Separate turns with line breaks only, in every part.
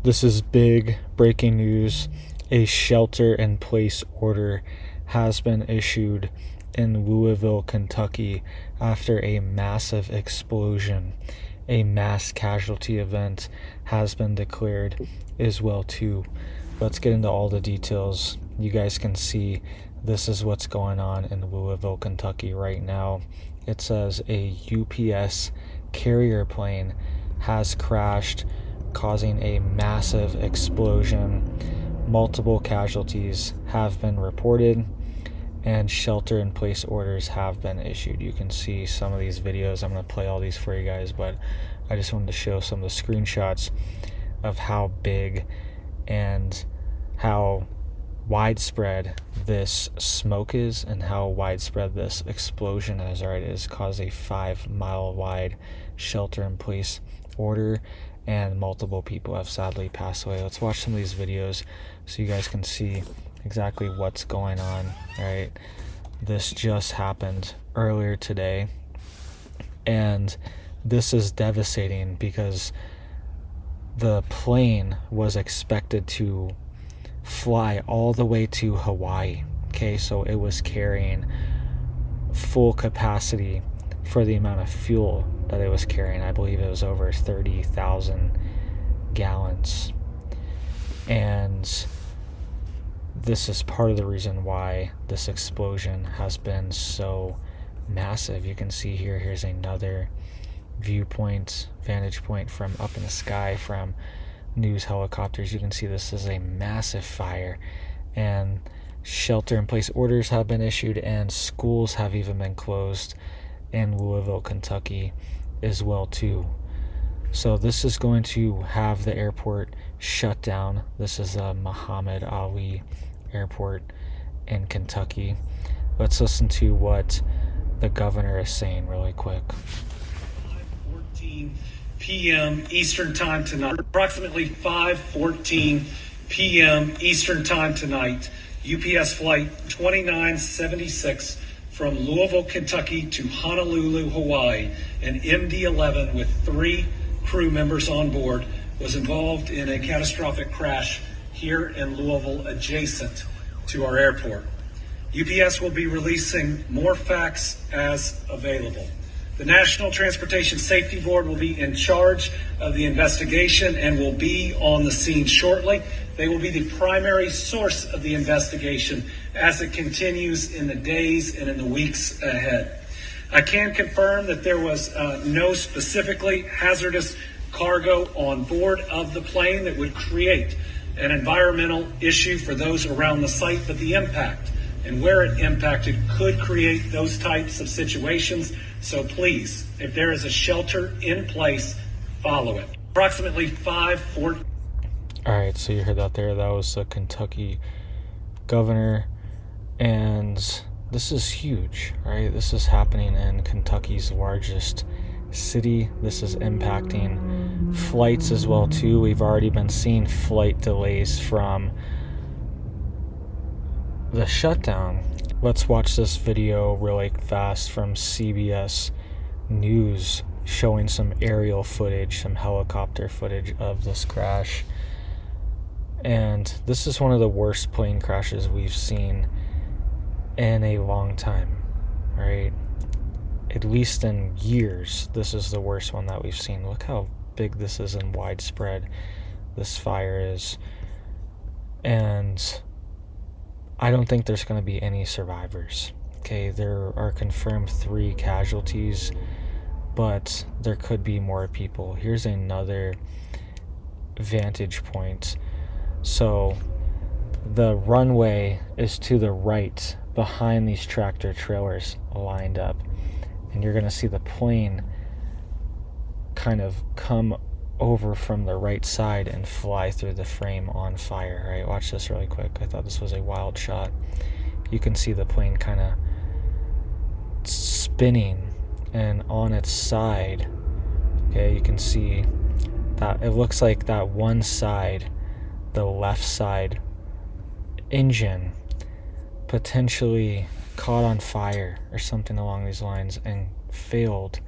This is big breaking news. A shelter-in-place order has been issued in Louisville, Kentucky after a massive explosion. A mass casualty event has been declared as well too. Let's get into all the details. You guys can see this is what's going on in Louisville, Kentucky right now. It says a UPS carrier plane has crashed, causing a massive explosion. Multiple casualties have been reported, and shelter-in-place orders have been issued. You can see some of these videos. I'm going to play all these for you guys, but I just wanted to show some of the screenshots of how big and how widespread this smoke is and how widespread this explosion is. All right, it has caused a 5-mile wide shelter-in-place order, and multiple people have sadly passed away. Let's watch some of these videos so you guys can see exactly what's going on. All right, this just happened earlier today, and this is devastating because the plane was expected to fly all the way to Hawaii. Okay, so it was carrying full capacity for the amount of fuel that it was carrying. I believe it was over 30,000 gallons. And this is part of the reason why this explosion has been so massive. You can see here's another vantage point from up in the sky from news helicopters. You can see this is a massive fire, and shelter-in-place orders have been issued, and schools have even been closed in Louisville, Kentucky as well too. So this is going to have the airport shut down. This is Muhammad Ali Airport in Kentucky. Let's listen to what the governor is saying really quick.
5:14 p.m. Eastern Time tonight. Approximately 5:14 p.m. Eastern Time tonight, UPS Flight 2976 from Louisville, Kentucky to Honolulu, Hawaii, an MD-11 with 3 crew members on board was involved in a catastrophic crash here in Louisville adjacent to our airport. UPS will be releasing more facts as available. The National Transportation Safety Board will be in charge of the investigation and will be on the scene shortly. They will be the primary source of the investigation as it continues in the days and in the weeks ahead. I can confirm that there was no specifically hazardous cargo on board of the plane that would create an environmental issue for those around the site, but the impact and where it impacted could create those types of situations. So please, if there is a shelter in place, follow it. Approximately 5:14.
All right, so you heard that there. That was the Kentucky governor, and this is huge, right? This is happening in Kentucky's largest city. This is impacting flights as well too. We've already been seeing flight delays from the shutdown. Let's watch this video really fast from CBS News showing some aerial footage, some helicopter footage of this crash. And this is one of the worst plane crashes we've seen in a long time, right? At least in years, this is the worst one that we've seen. Look how big this is and widespread this fire is. And I don't think there's going to be any survivors. Okay, there are confirmed 3 casualties, but there could be more people. Here's another vantage point. So the runway is to the right behind these tractor trailers lined up, and you're going to see the plane kind of come over from the right side and fly through the frame on fire. All right, watch this really quick. I thought this was a wild shot. You can see the plane kind of spinning, and on its side, okay, you can see that it looks like that one side, the left side engine, potentially caught on fire or something along these lines and failed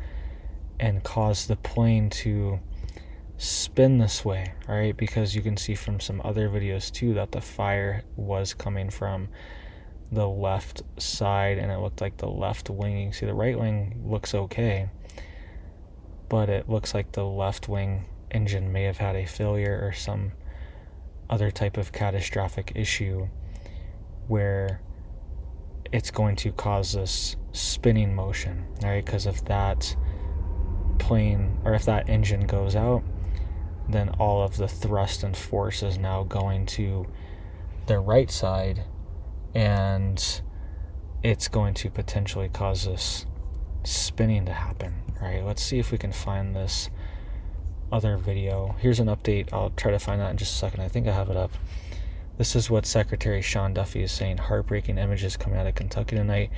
and caused the plane to spin this way, all right? Because you can see from some other videos too that the fire was coming from the left side, and it looked like the left wing. You can see the right wing looks okay, but it looks like the left wing engine may have had a failure or some other type of catastrophic issue where it's going to cause this spinning motion, all right? Because if that plane, or if that engine goes out, then all of the thrust and force is now going to the right side, and it's going to potentially cause this spinning to happen, right? Let's see if we can find this other video. Here's an update. I'll try to find that in just a second. I think I have it up. This is what Secretary Sean Duffy is saying. Heartbreaking images coming out of Kentucky tonight.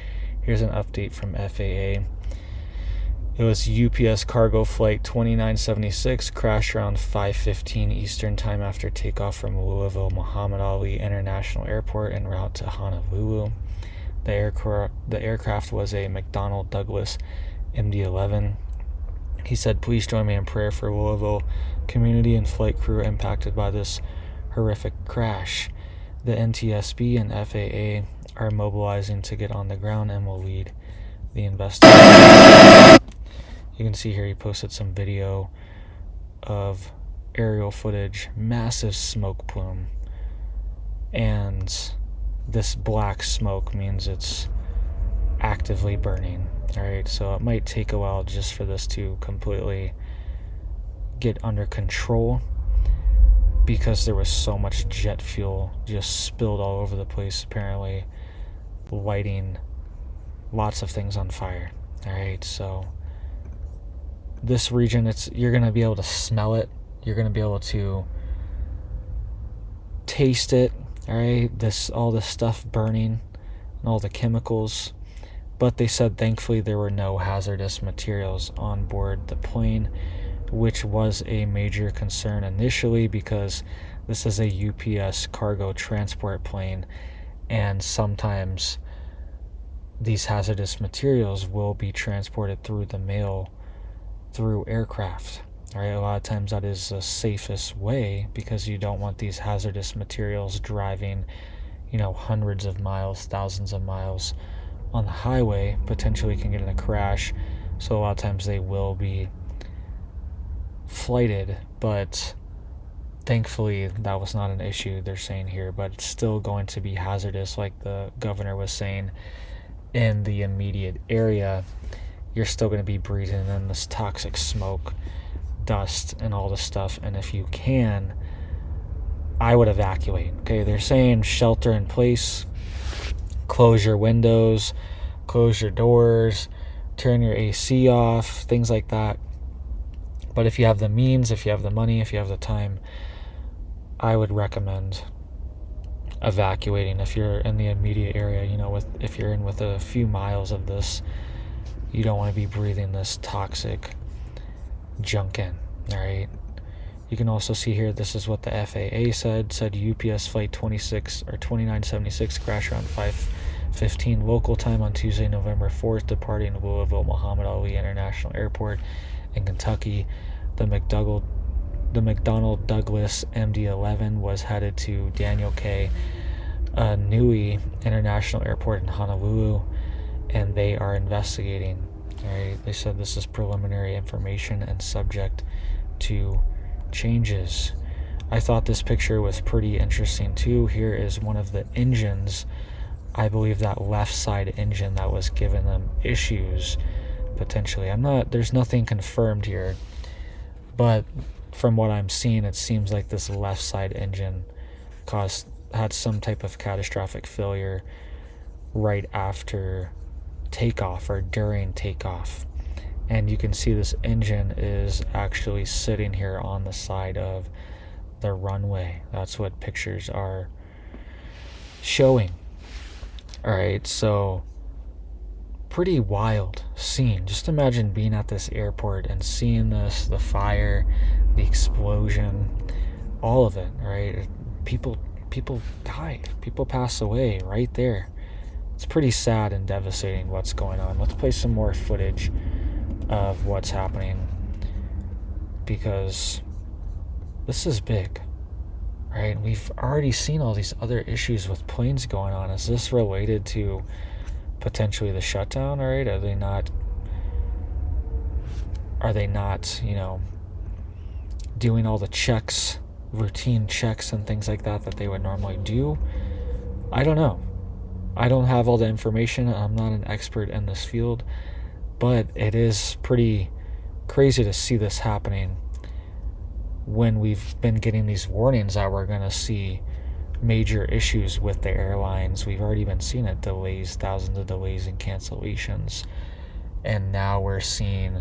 Here's an update from FAA. It was UPS cargo flight 2976 crashed around 5:15 Eastern time after takeoff from Louisville Muhammad Ali International Airport en route to Honolulu. The aircraft was a McDonnell Douglas MD-11. He said, "Please join me in prayer for Louisville community and flight crew impacted by this horrific crash. The NTSB and FAA are mobilizing to get on the ground and will lead the investigation." You can see here he posted some video of aerial footage, massive smoke plume, and this black smoke means it's actively burning. All right, so it might take a while just for this to completely get under control, because there was so much jet fuel just spilled all over the place, apparently lighting lots of things on fire. All right, so this region, you're going to be able to smell it, you're going to be able to taste it, all right, all this stuff burning and all the chemicals. But they said thankfully there were no hazardous materials on board the plane, which was a major concern initially because this is a UPS cargo transport plane, and sometimes these hazardous materials will be transported through the mail through aircraft. All right, a lot of times that is the safest way because you don't want these hazardous materials driving, hundreds of miles, thousands of miles on the highway, potentially can get in a crash. So a lot of times they will be flighted, but thankfully that was not an issue, they're saying here, but it's still going to be hazardous, like the governor was saying. In the immediate area, you're still going to be breathing in this toxic smoke, dust, and all this stuff. And if you can, I would evacuate. Okay, they're saying shelter in place, close your windows, close your doors, turn your AC off, things like that. But if you have the means, if you have the money, if you have the time, I would recommend evacuating if you're in the immediate area. If you're in with a few miles of this, you don't want to be breathing this toxic junk in. All right, you can also see here, this is what the FAA said UPS flight 2976 crashed around 5:15 local time on Tuesday, November 4th, departing Louisville Muhammad Ali International Airport in Kentucky. The McDonnell Douglas MD-11 was headed to Daniel K. Nui International Airport in Honolulu, and they are investigating. All right, they said this is preliminary information and subject to changes. I thought this picture was pretty interesting too. Here is one of the engines. I believe that left side engine that was giving them issues potentially. There's nothing confirmed here, but from what I'm seeing, it seems like this left side engine had some type of catastrophic failure right after takeoff or during takeoff. And you can see this engine is actually sitting here on the side of the runway. That's what pictures are showing. All right, so pretty wild scene. Just imagine being at this airport and seeing this, the fire, the explosion, all of it, right? People died. People pass away right there. It's pretty sad and devastating what's going on. Let's play some more footage of what's happening, because this is big, right? We've already seen all these other issues with planes going on. Is this related to potentially the shutdown, right? Are they not, doing all the checks, routine checks and things like that they would normally do? I don't know. I don't have all the information. I'm not an expert in this field, but it is pretty crazy to see this happening when we've been getting these warnings that we're going to see major issues with the airlines. We've already been seeing it, delays, thousands of delays and cancellations, and now we're seeing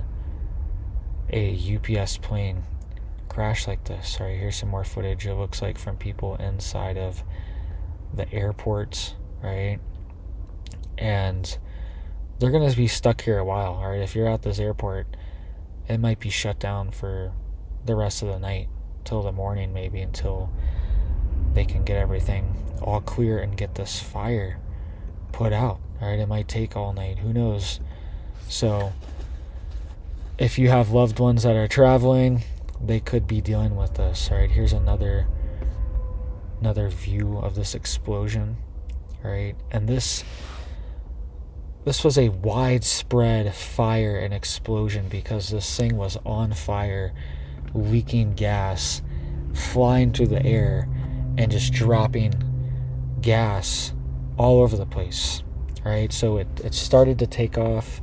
a UPS plane crash like this. All right, here's some more footage. It looks like from people inside of the airport, right? And they're going to be stuck here a while. All right, if you're at this airport, it might be shut down for the rest of the night till the morning, maybe, until they can get everything all clear and get this fire put out. All right, it might take all night, who knows? So if you have loved ones that are traveling, they could be dealing with this. All right, here's another view of this explosion, right? And this was a widespread fire and explosion because this thing was on fire, leaking gas, flying through the air, and just dropping gas all over the place, right? So it started to take off.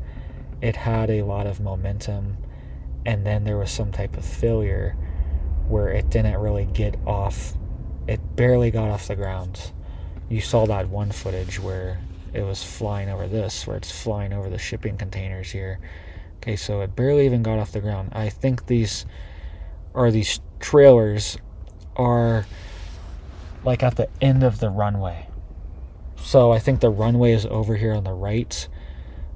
It had a lot of momentum, and then there was some type of failure where it didn't really get off. It barely got off the ground. You saw that one footage where it was flying over this, where it's flying over the shipping containers here. Okay, so it barely even got off the ground. I think these trailers are like at the end of the runway. So I think the runway is over here on the right,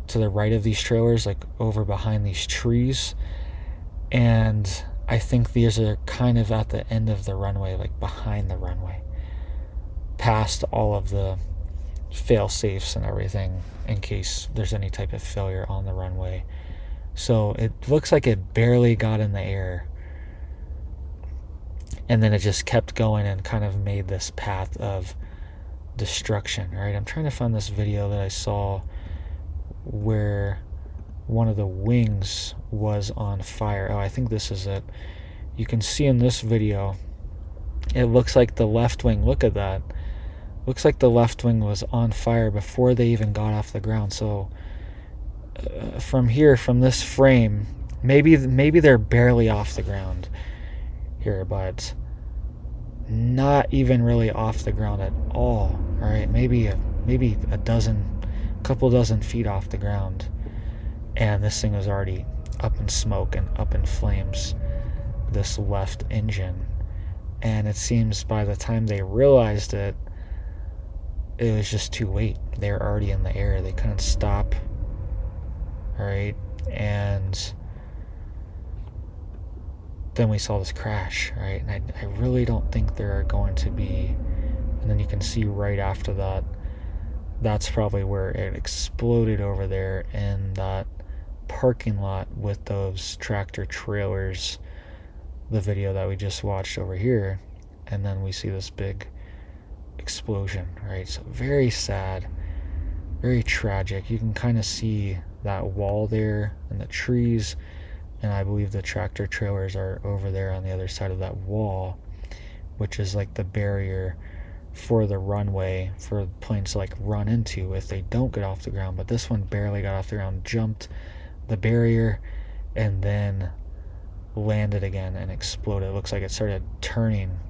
to the right of these trailers, like over behind these trees. And I think these are kind of at the end of the runway, like behind the runway, past all of the fail safes and everything in case there's any type of failure on the runway. So it looks like it barely got in the air, and then it just kept going and kind of made this path of destruction, right? I'm trying to find this video that I saw where one of the wings was on fire. Oh, I think this is it. You can see in this video, it looks like the left wing, look at that. Looks like the left wing was on fire before they even got off the ground. So from here, from this frame, maybe they're barely off the ground here, but not even really off the ground at all. All right, maybe a couple dozen feet off the ground, and this thing was already up in smoke and up in flames, this left engine. And it seems by the time they realized it, it was just too late. They were already in the air. They couldn't stop. All right, and then we saw this crash, right? And I really don't think there are going to be, and then you can see right after that, that's probably where it exploded over there in that parking lot with those tractor trailers, the video that we just watched over here. And then we see this big explosion, right? So very sad, very tragic. You can kind of see that wall there and the trees, and I believe the tractor trailers are over there on the other side of that wall, which is like the barrier for the runway for planes to like run into if they don't get off the ground. But this one barely got off the ground, jumped the barrier, and then landed again and exploded. It looks like it started turning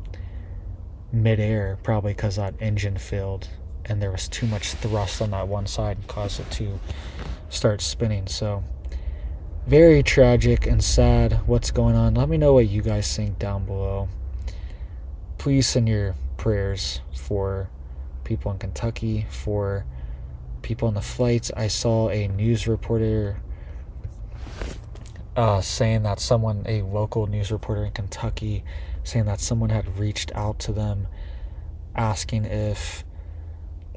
midair, probably because that engine failed and there was too much thrust on that one side and caused it to start spinning. So very tragic and sad what's going on. Let me know what you guys think down below. Please send your prayers for people in Kentucky, for people on the flights. I saw a news reporter saying that a local news reporter in Kentucky, saying that someone had reached out to them asking if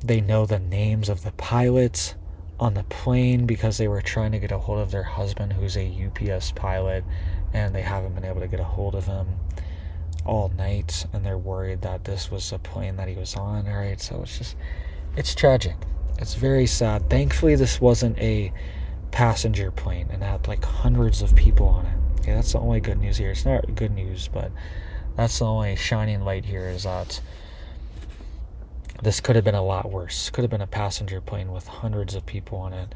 they know the names of the pilots on the plane, because they were trying to get a hold of their husband, who's a UPS pilot, and they haven't been able to get a hold of him. all night, and they're worried that this was a plane that he was on. All right, so it's tragic. It's very sad. Thankfully, this wasn't a passenger plane and had like hundreds of people on it. Okay, that's the only good news here. It's not good news, but that's the only shining light here, is that this could have been a lot worse. Could have been a passenger plane with hundreds of people on it.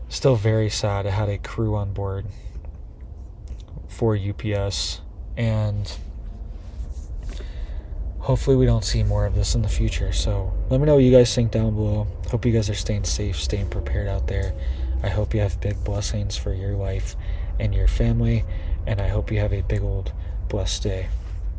Still very sad. It had a crew on board for UPS, and hopefully we don't see more of this in the future. So let me know what you guys think down below. Hope you guys are staying safe, staying prepared out there. I hope you have big blessings for your life and your family, and I hope you have a big old blessed day.